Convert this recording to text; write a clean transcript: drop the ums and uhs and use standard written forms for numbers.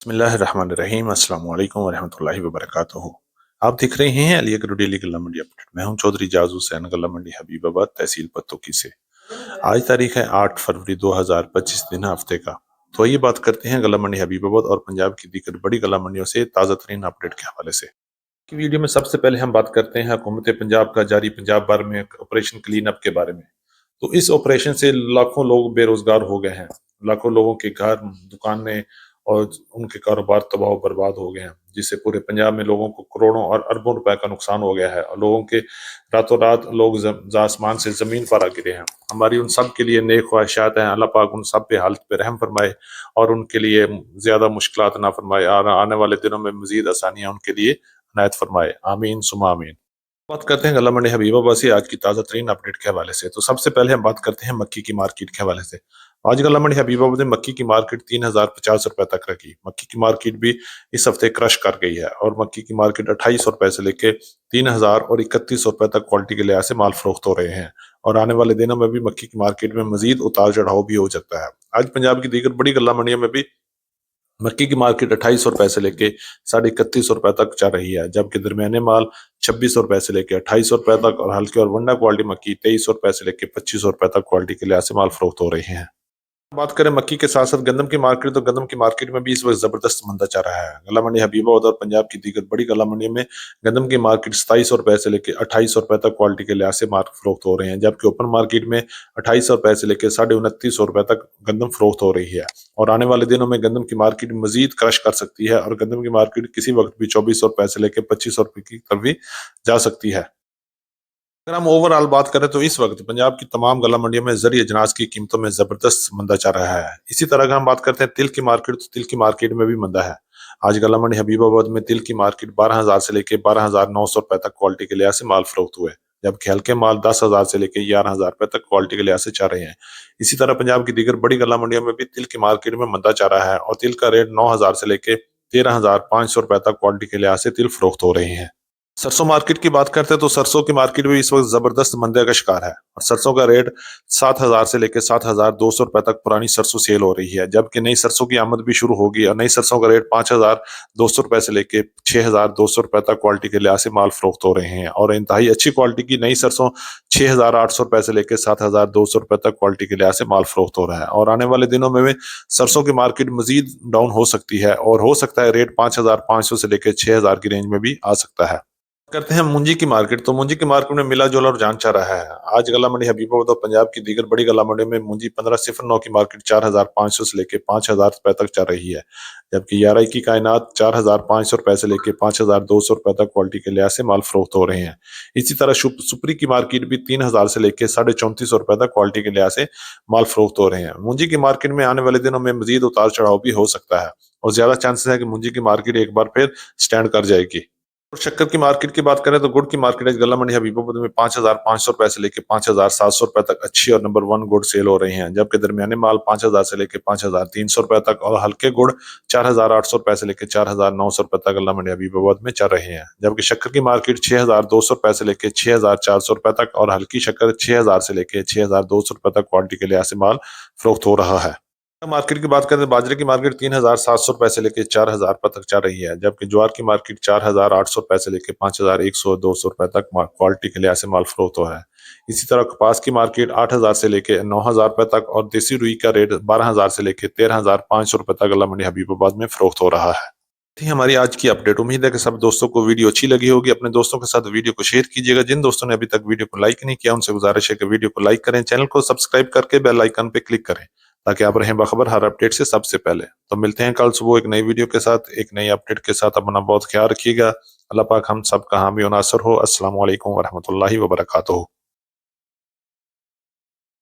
बिस्मिल्लाहिर्रहमानिर्रहीम। अस्सलाम वालेकुम वरहमतुल्लाहि वबरकातुहू। आप देख रहे हैं अली अकबर डेली गल्ला मंडी अपडेट। मैं हूं चौधरी जाजू हुसैन, गल्ला मंडी हबीबाबाद, तहसील पत्तोकी से। आज तारीख है 8 फरवरी 2025 दिन हफ्ते का। तो आइए बात करते हैं गल्ला मंडी हबीबाबाद और पंजाब की दीगर बड़ी गल्ला मंडियों से ताज़ा तरीन अपडेट के हवाले से। की वीडियो में सबसे पहले हम बात करते हैं हुकूमत पंजाब का जारी पंजाब भर में ऑपरेशन क्लीन अप के बारे में। तो इस ऑपरेशन से लाखों लोग बेरोजगार हो गए हैं, लाखों लोगों के घर, दुकानें और उनके कारोबार तबाह बर्बाद हो गए हैं, जिससे पूरे पंजाब में लोगों को करोड़ों और अरबों रुपए का नुकसान हो गया है और लोगों के रातों रात लोग आसमान से जमीन पर आ गिरे हैं। हमारी उन सब के लिए नेक ख्वाहिशात हैं, अल्लाह पाक उन सब पे हालत पे रहम फरमाए और उनके लिए ज्यादा मुश्किलात ना फरमाए और आने वाले दिनों में मजीद आसानियां उनके लिए इनायत फरमाए। आमीन सुमा आमीन। बात करते हैं गल्ला मंडी हबीबाबाद से आज की ताज़ा तरीन अपडेट के हवाले से। तो सबसे पहले हम बात करते हैं मक्की की मार्केट के हवाले से। आज गल्ला मंडी हबीबाबाद में मक्की की मार्केट 3050 रुपए तक रखी। मक्की की मार्केट भी इस हफ्ते क्रश कर गई है और मक्की की मार्केट 2800 रुपए से लेके 3000 और 3100 रुपए तक क्वालिटी के लिहाज से माल फरोख्त हो रहे हैं और आने वाले दिनों में भी मक्की की मार्केट में मजीद उतार चढ़ाव भी हो सकता है। आज पंजाब की दीगर बड़ी गल्ला मंडियों में भी मक्की की मार्केट 2800 रुपए से लेके 3150 रुपए तक चल रही है, जबकि दरमियाने माल 2600 रुपए से लेके 2800 रुपए तक और हल्की और वंडा क्वालिटी मक्की 2300 रुपए से लेके 2500 रुपए तक क्वालिटी के लिहाज से माल फरोख्त हो रहे हैं। बात करें मक्की के साथ साथ गंदम की मार्केट, तो गंदम की मार्केट में भी इस वक्त जबरदस्त मंदा चल रहा है। गल्ला मंडी हबीबाबाद और पंजाब की दीगर बड़ी गल्ला मंडी में गंदम की मार्केट 2700 रुपए से लेकर 2800 रुपए तक क्वालिटी के लिहाज से मार्क फरोख्त हो रहे हैं, जबकि ओपन मार्केट में 2800 रुपए से लेकर 2950 रुपए तक गंदम फरोख्त हो रही है और आने वाले दिनों में गंदम की मार्केट मजीद क्रश कर सकती है और गंदम की मार्केट किसी वक्त भी 2400 रुपए से लेकर 2500 रुपए की तरफ भी जा सकती है। अगर हम ओवरऑल बात करें तो इस वक्त पंजाब की तमाम गल्ला मंडियों में जरिए अजनास की कीमतों में जबरदस्त मंदा चल रहा है। इसी तरह अगर हम बात करते हैं तिल की मार्केट, तो तिल की मार्केट में भी मंदा है। आज गल्ला मंडी हबीबाबाद में तिल की मार्केट 12000 से लेकर 12900 रुपए तक क्वालिटी के लिहाज से माल फरोख्त हुए, जबकि हल्के माल 10,000 से लेकर 11,000 रुपए तक क्वालिटी के लिहाज से चल रहे हैं। इसी तरह पंजाब की दीगर बड़ी गल्ला मंडियों में भी तिल की मार्केट में मंदा चल रहा है और तिल का रेट 9,000 से लेकर 13,500 रुपए तक क्वालिटी के लिहाज से तिल फरोख्त हो रहे हैं। सरसों मार्केट की बात करते हैं तो सरसों की मार्केट भी इस वक्त जबरदस्त मंदे का शिकार है और सरसों का रेट 7,000 से लेकर 7,200 रुपए तक पुरानी सरसों सेल हो रही है, जबकि नई सरसों की आमद भी शुरू होगी और नई सरसों का रेट 5,200 रुपए से लेकर 6,200 रुपए तक क्वालिटी के लिहाज से माल फरोख्त हो रहे हैं और इंतहाई अच्छी क्वालिटी की नई सरसों 6,800 रुपए से लेकर 7,200 रुपए तक क्वालिटी के लिहाज से माल फरोख्त हो रहा है और आने वाले दिनों में भी सरसों की मार्केट मजीद डाउन हो सकती है और हो सकता है रेट 5,500 से लेकर 6,000 की रेंज में भी आ सकता है। करते हैं मुंजी की मार्केट, तो मुंजी की मार्केट में मिला जुला रुझान चल रहा है। आज गल्ला मंडी हबीबाबाद और पंजाब की दीगर बड़ी गल्ला मंडी में मुंजी 1509 की मार्केट 4,500 से लेकर 5,000 रुपए तक चल रही है, जबकि 11 की कायनात 4,500 रुपए से लेकर 5,200 रुपए तक क्वालिटी के लिहाज से माल फरोख्त हो रहे हैं। इसी तरह सुपरी की मार्केट भी 3,000 से लेकर 3450 रुपए तक क्वालिटी के लिहाज से माल फरोख्त हो रहे हैं। मुंजी की मार्केट में आने वाले दिनों में मजीद उतार चढ़ाव भी हो सकता है और ज्यादा चांसेस है कि मुंजी की मार्केट एक बार फिर स्टैंड कर जाएगी। और शक्कर की मार्केट की बात करें तो गुड़ की मार्केट गल्ला मंडी हबीबाबाद में 5,500 रुपए से लेकर 5,700 रुपए तक अच्छी और नंबर 1 गुड़ सेल हो रहे हैं, जबकि दरमियाने माल 5,000 से लेकर 5,300 रुपए तक और हल्के गुड़ 4,800 रुपए से लेकर 4,900 रुपए तक गल्ला मंडी हबीबाबाद में चल रहे हैं, जबकि शक्कर की मार्केट 6,200 रुपए से लेकर 6,400 रुपए तक और हल्की शक्कर 6,000 से लेकर 6,200 रुपए तक क्वालिटी के लिहाज से माल फरोख्त हो रहा है। मार्केट की बात करें तो बाजरे की मार्केट 3,700 रुपए से लेकर 4,000 रुपए तक चल रही है, जबकि ज्वार की मार्केट 4,800 रुपए से लेकर 5,100-200 रुपए तक क्वालिटी के लिहाज से माल फरोख्त हो रहा है। इसी तरह कपास की मार्केट 8,000 से लेकर 9,000 रुपए तक और देसी रुई का रेट 12,000 से लेकर 13,500 रुपए तक गल्ला मंडी हबीबाबाद में फरोख्त हो रहा है। थी हमारी आज की अपडेट। उम्मीद है कि सब दोस्तों को वीडियो अच्छी लगी होगी। अपने दोस्तों के साथ वीडियो को शेयर कीजिएगा। जिन दोस्तों ने अभी तक वीडियो को लाइक नहीं किया उनसे गुजारिश है कि वीडियो को लाइक करें, चैनल को सब्सक्राइब करके बेल आइकन पे क्लिक करें ताकि आप रहें बाखबर हर अपडेट से सबसे पहले। तो मिलते हैं कल सुबह एक नई वीडियो के साथ, एक नई अपडेट के साथ। अपना बहुत ख्याल रखिएगा। अल्लाह पाक हम सब का हामी और नासर हो। अस्सलाम वालेकुम वरहमतुल्लाहि वबरकातुहू।